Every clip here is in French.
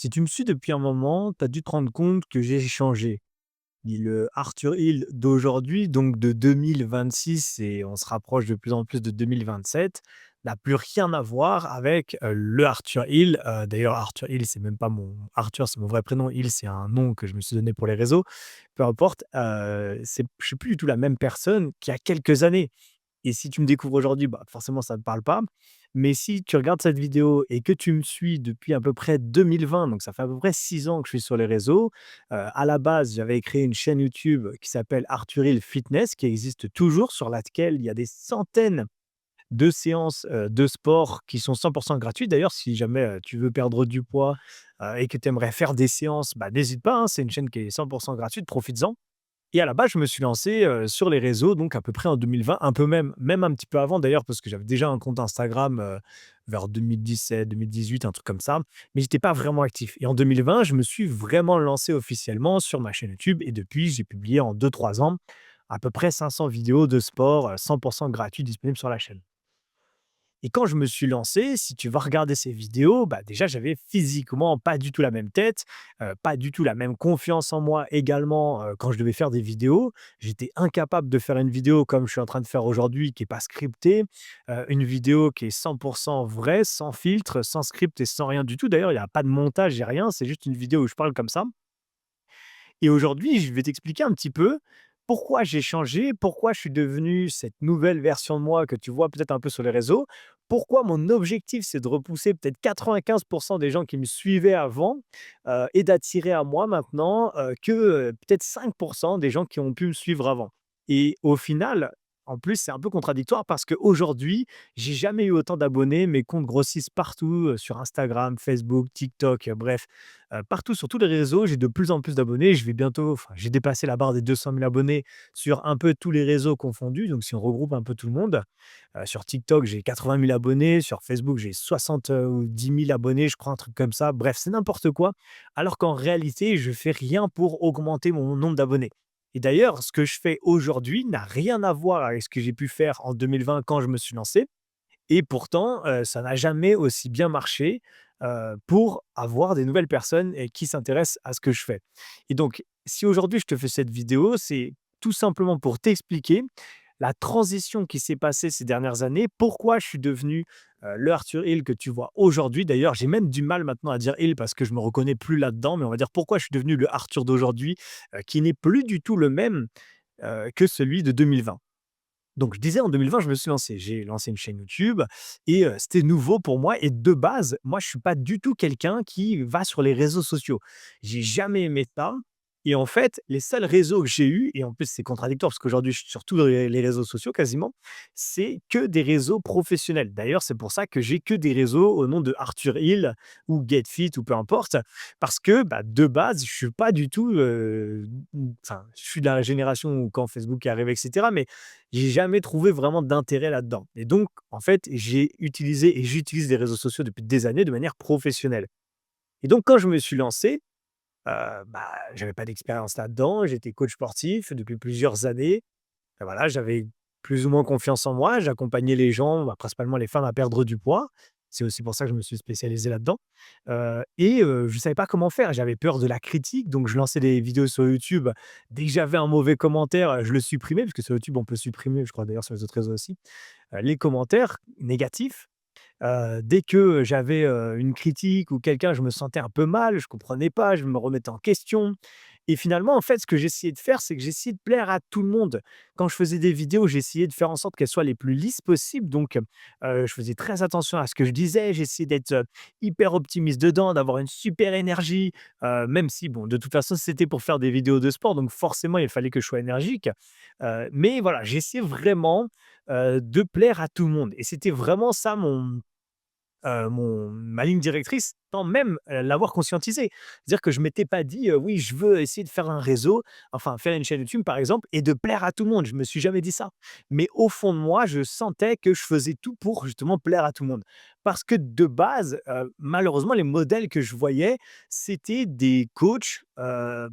Si tu me suis depuis un moment, tu as dû te rendre compte que j'ai changé. Le Arthur Hill d'aujourd'hui, donc de 2026 et on se rapproche de plus en plus de 2027, n'a plus rien à voir avec, le Arthur Hill. D'ailleurs Arthur Hill, c'est même pas mon Arthur, c'est mon vrai prénom. Hill, c'est un nom que je me suis donné pour les réseaux. Peu importe, je suis plus du tout la même personne qu'il y a quelques années. Et si tu me découvres aujourd'hui, bah, forcément ça ne te parle pas. Mais si tu regardes cette vidéo et que tu me suis depuis à peu près 2020, donc ça fait à peu près 6 ans que je suis sur les réseaux. À la base, j'avais créé une chaîne YouTube qui s'appelle Arthur Hill Fitness, qui existe toujours, sur laquelle il y a des centaines de séances, de sport qui sont 100 gratuites. D'ailleurs, si jamais, tu veux perdre du poids, et que tu aimerais faire des séances, bah, n'hésite pas, hein, c'est une chaîne qui est 100 gratuite, profites-en. Et à la base, je me suis lancé, sur les réseaux, donc à peu près en 2020, un peu même un petit peu avant d'ailleurs, parce que j'avais déjà un compte Instagram, vers 2017-2018, un truc comme ça, mais j'étais pas vraiment actif. Et en 2020, je me suis vraiment lancé officiellement sur ma chaîne YouTube et depuis, j'ai publié en 2-3 ans à peu près 500 vidéos de sport, 100 gratuites disponibles sur la chaîne. Et quand je me suis lancé, si tu vas regarder ces vidéos, bah, déjà, j'avais physiquement pas du tout la même tête, pas du tout la même confiance en moi également, quand je devais faire des vidéos. J'étais incapable de faire une vidéo comme je suis en train de faire aujourd'hui, qui est pas scriptée, une vidéo qui est 100 vraie, sans filtre, sans script et sans rien du tout. D'ailleurs, il y a pas de montage, il y a rien, c'est juste une vidéo où je parle comme ça. Et aujourd'hui, je vais t'expliquer un petit peu pourquoi j'ai changé, pourquoi je suis devenu cette nouvelle version de moi que tu vois peut-être un peu sur les réseaux. Pourquoi mon objectif, c'est de repousser peut-être 95 des gens qui me suivaient avant, et d'attirer à moi maintenant, que, peut-être 5 des gens qui ont pu me suivre avant. Et au final, en plus, c'est un peu contradictoire parce qu'aujourd'hui, j'ai jamais eu autant d'abonnés. Mes comptes grossissent partout, sur Instagram, Facebook, TikTok, bref. Partout sur tous les réseaux, j'ai de plus en plus d'abonnés. Je vais bientôt enfin, j'ai dépassé la barre des 200 000 abonnés sur un peu tous les réseaux confondus, donc si on regroupe un peu tout le monde. Sur TikTok, j'ai 80 000 abonnés, sur Facebook, j'ai 70 000 abonnés, je crois, un truc comme ça. Bref, c'est n'importe quoi, alors qu'en réalité, je fais rien pour augmenter mon nombre d'abonnés. Et d'ailleurs, ce que je fais aujourd'hui n'a rien à voir avec ce que j'ai pu faire en 2020 quand je me suis lancé. Et pourtant, ça n'a jamais aussi bien marché, pour avoir des nouvelles personnes et qui s'intéressent à ce que je fais. Et donc, si aujourd'hui je te fais cette vidéo, c'est tout simplement pour t'expliquer la transition qui s'est passée ces dernières années, pourquoi je suis devenu, le Arthur Hill que tu vois aujourd'hui. D'ailleurs, j'ai même du mal maintenant à dire Hill parce que je me reconnais plus là-dedans, mais on va dire pourquoi je suis devenu le Arthur d'aujourd'hui, qui n'est plus du tout le même, que celui de 2020. Donc je disais en 2020, je me suis lancé. J'ai lancé une chaîne YouTube et c'était nouveau pour moi et de base, moi, je suis pas du tout quelqu'un qui va sur les réseaux sociaux. J'ai jamais aimé ça et en fait, les seuls réseaux que j'ai eus et en plus, c'est contradictoire parce qu'aujourd'hui, je suis sur tous les réseaux sociaux quasiment, c'est que des réseaux professionnels. D'ailleurs, c'est pour ça que j'ai que des réseaux au nom de Arthur Hill ou GetFit ou peu importe parce que, bah, de base, je suis pas du tout, enfin, je suis de la génération où quand Facebook est arrivé et cetera, mais j'ai jamais trouvé vraiment d'intérêt là-dedans et donc en fait, j'ai utilisé et j'utilise les réseaux sociaux depuis des années de manière professionnelle et donc quand je me suis lancé, bah, j'avais pas d'expérience là-dedans. J'étais coach sportif depuis plusieurs années. Et voilà, j'avais plus ou moins confiance en moi. J'accompagnais les gens, bah, principalement les femmes, à perdre du poids. C'est aussi pour ça que je me suis spécialisé là-dedans, et je ne savais pas comment faire. J'avais peur de la critique, donc je lançais des vidéos sur YouTube. Dès que j'avais un mauvais commentaire, je le supprimais, parce que sur YouTube, on peut supprimer, je crois d'ailleurs sur les autres réseaux aussi, les commentaires négatifs. Dès que j'avais, une critique ou quelqu'un, je me sentais un peu mal, je comprenais pas, je me remettais en question et finalement, en fait, ce que j'essayais de faire, c'est que j'essayais de plaire à tout le monde. Quand je faisais des vidéos, j'essayais de faire en sorte qu'elles soient les plus lisses possibles donc je faisais très attention à ce que je disais, j'essayais d'être, hyper optimiste dedans, d'avoir une super énergie, même si bon, de toute façon, c'était pour faire des vidéos de sport donc forcément, il fallait que je sois énergique, mais voilà, j'essayais vraiment, de plaire à tout le monde et c'était vraiment ça mon ma ligne directrice sans même, l'avoir conscientisé. C'est-à-dire que je m'étais pas dit, «Oui, je veux essayer de faire un réseau, enfin faire une chaîne YouTube par exemple et de plaire à tout le monde». Je me suis jamais dit ça. Mais au fond de moi, je sentais que je faisais tout pour justement plaire à tout le monde. Parce que de base, malheureusement, les modèles que je voyais, c'était des coachs,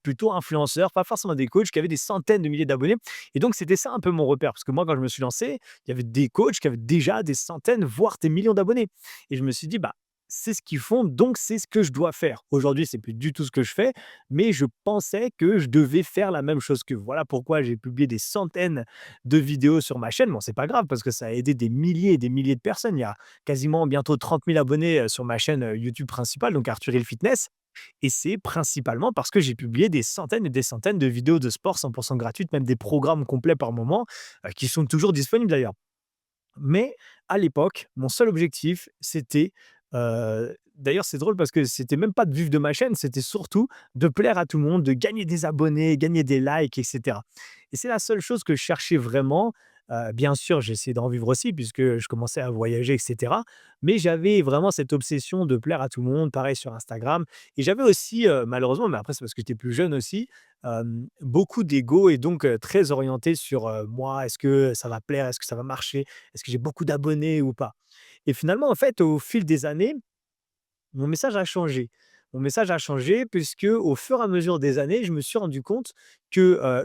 plutôt influenceurs, pas forcément des coachs qui avaient des centaines de milliers d'abonnés et donc c'était ça un peu mon repère. Parce que moi, quand je me suis lancé, il y avait des coachs qui avaient déjà des centaines, voire des millions d'abonnés. Et je me suis dit: «Bah, c'est ce qu'ils font, donc c'est ce que je dois faire. Aujourd'hui, c'est plus du tout ce que je fais, mais je pensais que je devais faire la même chose qu'eux. Voilà pourquoi j'ai publié des centaines de vidéos sur ma chaîne. Bon, c'est pas grave parce que ça a aidé des milliers et des milliers de personnes. Il y a quasiment bientôt 30 000 abonnés, sur ma chaîne, YouTube principale, donc Arthur Hill Fitness, et c'est principalement parce que j'ai publié des centaines et des centaines de vidéos de sport 100 gratuites, même des programmes complets par moment, qui sont toujours disponibles d'ailleurs. Mais à l'époque, mon seul objectif, c'était, d'ailleurs, c'est drôle parce que c'était même pas de vivre de ma chaîne, c'était surtout de plaire à tout le monde, de gagner des abonnés, gagner des likes et cetera, et c'est la seule chose que je cherchais vraiment. Bien sûr, j'essayais d'en vivre aussi puisque je commençais à voyager et cetera, mais j'avais vraiment cette obsession de plaire à tout le monde, pareil sur Instagram, et j'avais aussi, malheureusement, mais après c'est parce que j'étais plus jeune aussi, beaucoup d'ego, et donc très orienté sur, moi. Est-ce que ça va plaire? Est-ce que ça va marcher? Est-ce que j'ai beaucoup d'abonnés ou pas? Et finalement, en fait, au fil des années, mon message a changé. Mon message a changé puisque, au fur et à mesure des années, je me suis rendu compte que,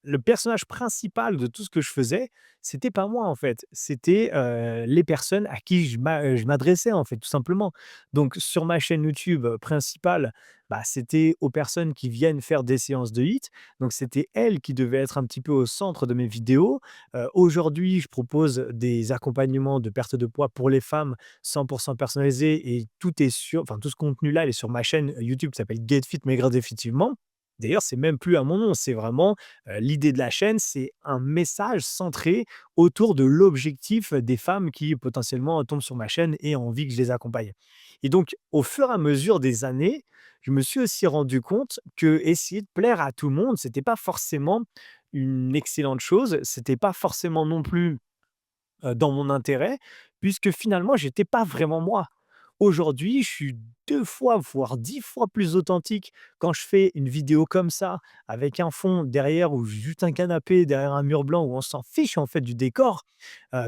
le personnage principal de tout ce que je faisais, c'était pas moi, en fait. C'était, les personnes à qui je m'adressais, en fait, tout simplement. Donc sur ma chaîne YouTube, principale, bah, c'était aux personnes qui viennent faire des séances de HIIT. Donc c'était elles qui devaient être un petit peu au centre de mes vidéos. Aujourd'hui, je propose des accompagnements de perte de poids pour les femmes, 100 personnalisé, et tout est sur, enfin, tout ce contenu-là, il est sur ma chaîne YouTube qui s'appelle Get Fit Maigrir Définitivement. D'ailleurs, c'est même plus à mon nom, c'est vraiment, l'idée de la chaîne, c'est un message centré autour de l'objectif des femmes qui potentiellement tombent sur ma chaîne et ont envie que je les accompagne. Et donc, au fur et à mesure des années, je me suis aussi rendu compte que essayer de plaire à tout le monde, c'était pas forcément une excellente chose, c'était pas forcément non plus dans mon intérêt, puisque finalement, j'étais pas vraiment moi. Aujourd'hui, je suis 2 fois, voire 10 fois plus authentique quand je fais une vidéo comme ça, avec un fond derrière ou juste un canapé derrière un mur blanc où on s'en fiche en fait du décor.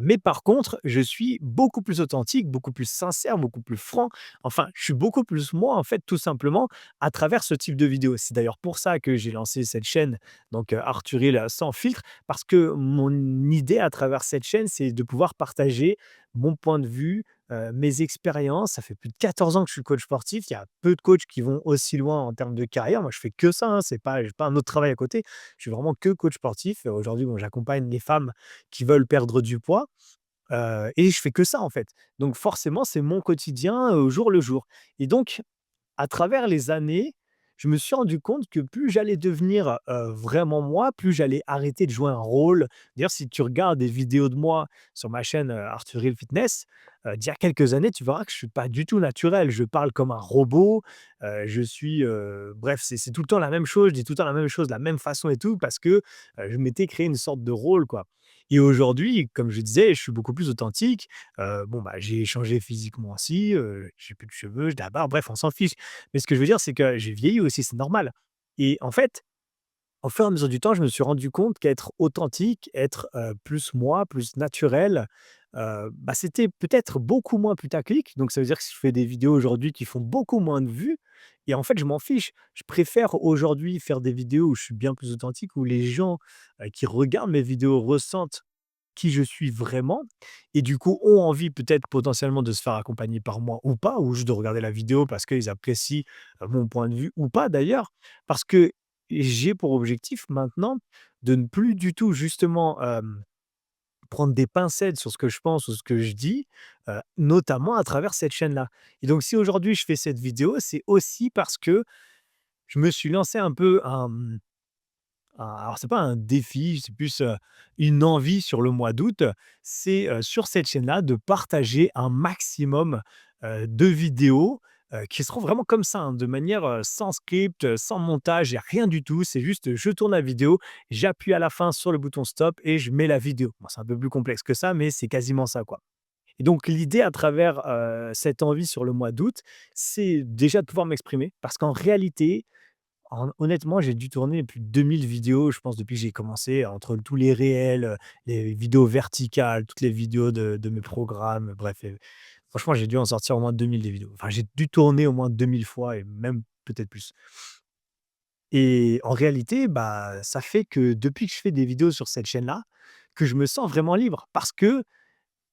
Mais par contre, je suis beaucoup plus authentique, beaucoup plus sincère, beaucoup plus franc. Enfin, je suis beaucoup plus moi en fait, tout simplement, à travers ce type de vidéo. C'est d'ailleurs pour ça que j'ai lancé cette chaîne, donc Arthur Hill, sans filtre, parce que mon idée à travers cette chaîne, c'est de pouvoir partager mon point de vue, mes expériences. Ça fait plus de 14 ans que je suis coach sportif. Il y a peu de coachs qui vont aussi loin en termes de carrière. Moi, je fais que ça, hein, c'est pas, j'ai pas un autre travail à côté. Je suis vraiment que coach sportif. Aujourd'hui, bon, j'accompagne les femmes qui veulent perdre du poids, et je fais que ça, en fait. Donc forcément, c'est mon quotidien, au jour le jour, et donc à travers les années, je me suis rendu compte que plus j'allais devenir, vraiment moi, plus j'allais arrêter de jouer un rôle. D'ailleurs, si tu regardes des vidéos de moi sur ma chaîne, Arthur Hill Fitness, d'il y a quelques années, tu verras que je suis pas du tout naturel. Je parle comme un robot, je suis, bref, c'est tout le temps la même chose, je dis tout le temps la même chose de la même façon et tout parce que, je m'étais créé une sorte de rôle, quoi, et aujourd'hui, comme je disais, je suis beaucoup plus authentique. Bon, bah, j'ai changé physiquement aussi, j'ai plus de cheveux, j'ai de la barbe, bref, on s'en fiche. Mais ce que je veux dire, c'est que j'ai vieilli aussi, c'est normal, et en fait, au fur et à mesure du temps, je me suis rendu compte qu'être authentique, être, plus moi, plus naturel, bah, c'était peut-être beaucoup moins putaclic. Donc ça veut dire que si je fais des vidéos aujourd'hui qui font beaucoup moins de vues, et en fait, je m'en fiche. Je préfère aujourd'hui faire des vidéos où je suis bien plus authentique, où les gens, qui regardent mes vidéos ressentent qui je suis vraiment, et du coup ont envie peut-être potentiellement de se faire accompagner par moi ou pas, ou juste de regarder la vidéo parce qu'ils apprécient, mon point de vue ou pas d'ailleurs. Parce que j'ai pour objectif maintenant de ne plus du tout justement, prendre des pincettes sur ce que je pense ou ce que je dis, notamment à travers cette chaîne-là, et donc si aujourd'hui je fais cette vidéo, c'est aussi parce que je me suis lancé un peu alors c'est pas un défi, c'est plus, une envie sur le mois d'août. C'est, sur cette chaîne-là, de partager un maximum, de vidéos, qui seront vraiment comme ça, hein, de manière, sans script, sans montage et rien du tout. C'est juste, je tourne la vidéo, j'appuie à la fin sur le bouton stop et je mets la vidéo. Bon, c'est un peu plus complexe que ça, mais c'est quasiment ça, quoi, et donc l'idée à travers, cette envie sur le mois d'août, c'est déjà de pouvoir m'exprimer parce qu'en réalité, honnêtement, j'ai dû tourner plus de 2000 vidéos, je pense, depuis que j'ai commencé, entre tous les réels, les vidéos verticales, toutes les vidéos de mes programmes, bref, franchement, j'ai dû en sortir au moins 2000 des vidéos. Enfin, j'ai dû tourner au moins 2000 fois et même peut-être plus, et en réalité, bah, ça fait que depuis que je fais des vidéos sur cette chaîne-là, que je me sens vraiment libre parce que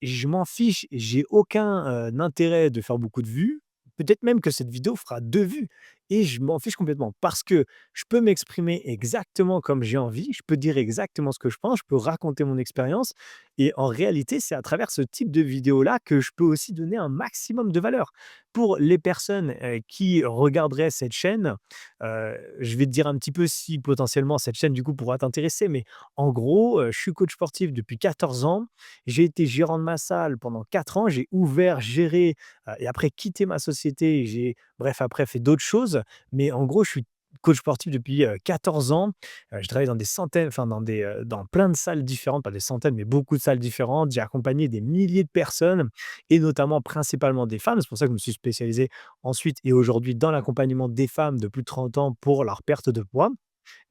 je m'en fiche, j'ai aucun, intérêt de faire beaucoup de vues. Peut-être même que cette vidéo fera 2 vues et je m'en fiche complètement parce que je peux m'exprimer exactement comme j'ai envie, je peux dire exactement ce que je pense, je peux raconter mon expérience et en réalité, c'est à travers ce type de vidéo-là que je peux aussi donner un maximum de valeur. Pour les personnes, qui regarderaient cette chaîne, je vais te dire un petit peu si potentiellement cette chaîne du coup pourra t'intéresser, mais en gros, je suis coach sportif depuis 14 ans. J'ai été gérant de ma salle pendant 4 ans. J'ai ouvert, géré, et après quitté ma société. J'ai bref, après fait d'autres choses. Mais en gros, je suis coach sportif depuis, 14 ans. Je travaille dans des centaines, enfin dans plein de salles différentes, pas des centaines, mais beaucoup de salles différentes. J'ai accompagné des milliers de personnes et notamment principalement des femmes. C'est pour ça que je me suis spécialisé ensuite et aujourd'hui dans l'accompagnement des femmes de plus de 30 ans pour leur perte de poids.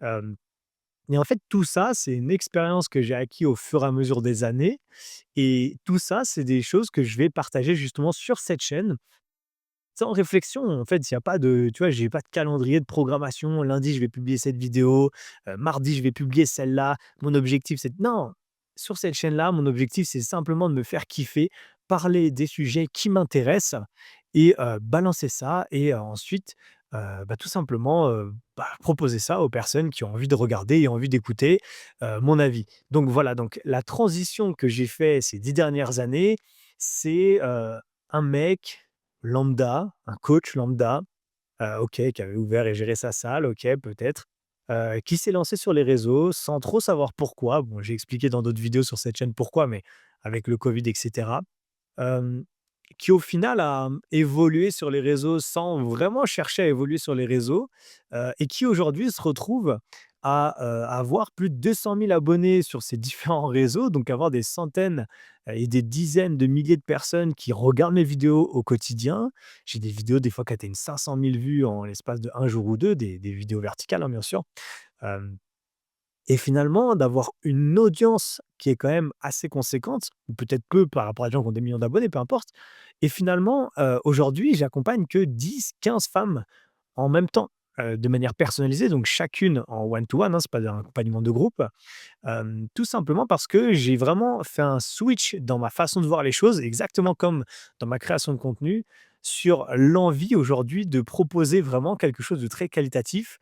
Hem Et en fait, tout ça, c'est une expérience que j'ai acquis au fur et à mesure des années et tout ça, c'est des choses que je vais partager justement sur cette chaîne, sans réflexion. En fait, il y a pas de tu vois, j'ai pas de calendrier de programmation. Lundi, je vais publier cette vidéo, mardi, je vais publier celle-là. Mon objectif, c'est non! Sur cette chaîne-là, mon objectif, c'est simplement de me faire kiffer, parler des sujets qui m'intéressent et balancer ça et ensuite, tout simplement, proposer ça aux personnes qui ont envie de regarder et envie d'écouter, mon avis. Donc voilà, donc la transition que j'ai fait ces 10 dernières années, c'est, un mec lambda, un coach lambda, OK, qui avait ouvert et géré sa salle, OK, peut-être, qui s'est lancé sur les réseaux sans trop savoir pourquoi. Bon, j'ai expliqué dans d'autres vidéos sur cette chaîne pourquoi, mais avec le covid et cetera. Hem, qui au final a, évolué sur les réseaux sans vraiment chercher à évoluer sur les réseaux, et qui aujourd'hui se retrouve à, avoir plus de 200 000 abonnés sur ces différents réseaux, donc avoir des centaines, et des dizaines de milliers de personnes qui regardent mes vidéos au quotidien. J'ai des vidéos des fois qui atteignent 500 000 vues en l'espace de 1 jour ou 2, des vidéos verticales, hein, bien sûr. Hem et finalement, d'avoir une audience qui est quand même assez conséquente, ou peut-être peu par rapport à des gens qui ont des millions d'abonnés, peu importe. Et finalement, aujourd'hui, j'accompagne que 10, 15 femmes en même temps, de manière personnalisée, donc chacune en one to one, hein, c'est pas un accompagnement de groupe. Tout simplement parce que j'ai vraiment fait un switch dans ma façon de voir les choses, exactement comme dans ma création de contenu, sur l'envie aujourd'hui de proposer vraiment quelque chose de très qualitatif,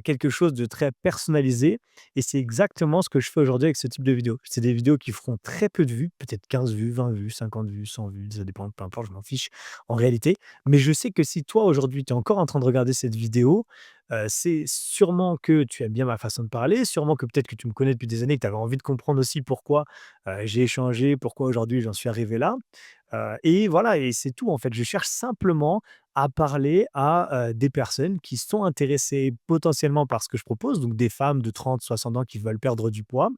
quelque chose de très personnalisé et c'est exactement ce que je fais aujourd'hui avec ce type de vidéos. C'est des vidéos qui feront très peu de vues, peut-être 15 vues, 20 vues, 50 vues, 100 vues, ça dépend, peu importe, je m'en fiche en réalité. Mais je sais que si toi aujourd'hui, tu es encore en train de regarder cette vidéo, c'est sûrement que tu aimes bien ma façon de parler, sûrement que peut-être que tu me connais depuis des années, que tu avais envie de comprendre aussi pourquoi, j'ai échangé, pourquoi aujourd'hui j'en suis arrivé là. Et voilà et c'est tout en fait. Je cherche simplement à parler à, des personnes qui sont intéressées potentiellement par ce que je propose, donc des femmes de 30, 60 ans qui veulent perdre du poids,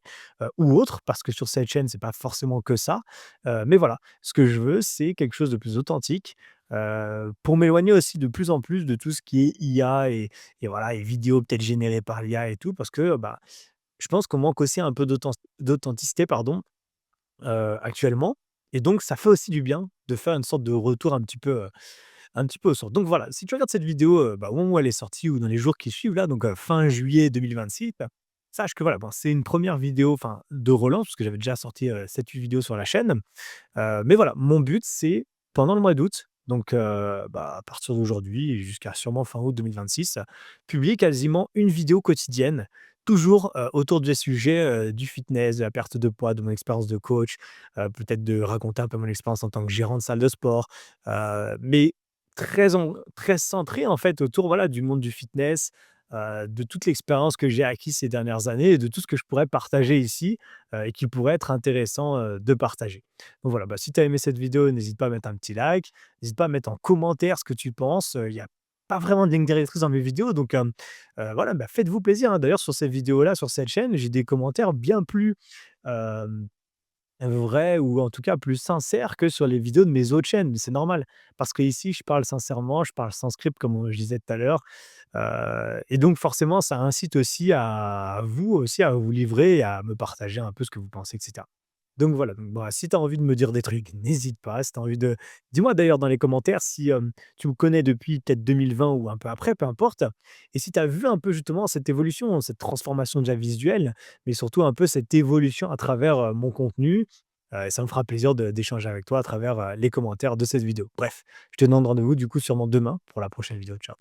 ou autres, parce que sur cette chaîne, c'est pas forcément que ça. Mais voilà, ce que je veux, c'est quelque chose de plus authentique, pour m'éloigner aussi de plus en plus de tout ce qui est IA et voilà et vidéos peut-être générées par l'IA et tout parce que, je pense qu'on manque aussi un peu d'authenticité, pardon, actuellement et donc ça fait aussi du bien de faire une sorte de retour un petit peu aux sources. Donc voilà, si tu regardes cette vidéo, au moment où elle est sortie ou dans les jours qui suivent là, donc fin juillet 2026, sache que voilà, bon, c'est une première vidéo, enfin, de relance parce que j'avais déjà sorti, 7-8 vidéos sur la chaîne. Mais voilà, mon but, c'est pendant le mois d'août, donc à partir d'aujourd'hui et jusqu'à sûrement fin août 2026, publier quasiment une vidéo quotidienne, toujours, autour des sujets, du fitness, de la perte de poids, de mon expérience de coach, peut-être de raconter un peu mon expérience en tant que gérant de salle de sport, mais très centré en fait autour, voilà, du monde du fitness, de toute l'expérience que j'ai acquis ces dernières années et de tout ce que je pourrais partager ici, et qui pourrait être intéressant, de partager. Donc voilà, si tu as aimé cette vidéo, n'hésite pas à mettre un petit like, n'hésite pas à mettre en commentaire ce que tu penses. Il y a pas vraiment de ligne directrice dans mes vidéos, donc voilà, faites-vous plaisir, hein. D'ailleurs, sur ces vidéos-là, sur cette chaîne, j'ai des commentaires bien plus, hem, vrais ou en tout cas plus sincères que sur les vidéos de mes autres chaînes. Mais c'est normal parce qu'ici, je parle sincèrement, je parle sans script comme, je disais tout à l'heure, et donc forcément, ça incite aussi à vous aussi à vous livrer et à me partager un peu ce que vous pensez et cetera. Donc voilà, donc si tu as envie de me dire des trucs, n'hésite pas. Si tu envie de dis-moi d'ailleurs dans les commentaires si, tu me connais depuis peut-être 2020 ou un peu après, peu importe. Et si tu as vu un peu justement cette évolution, cette transformation déjà visuelle, mais surtout un peu cette évolution à travers, mon contenu et ça me fera plaisir d'échanger avec toi à travers, les commentaires de cette vidéo. Bref, je te donne rendez-vous du coup sûrement demain pour la prochaine vidéo. Ciao.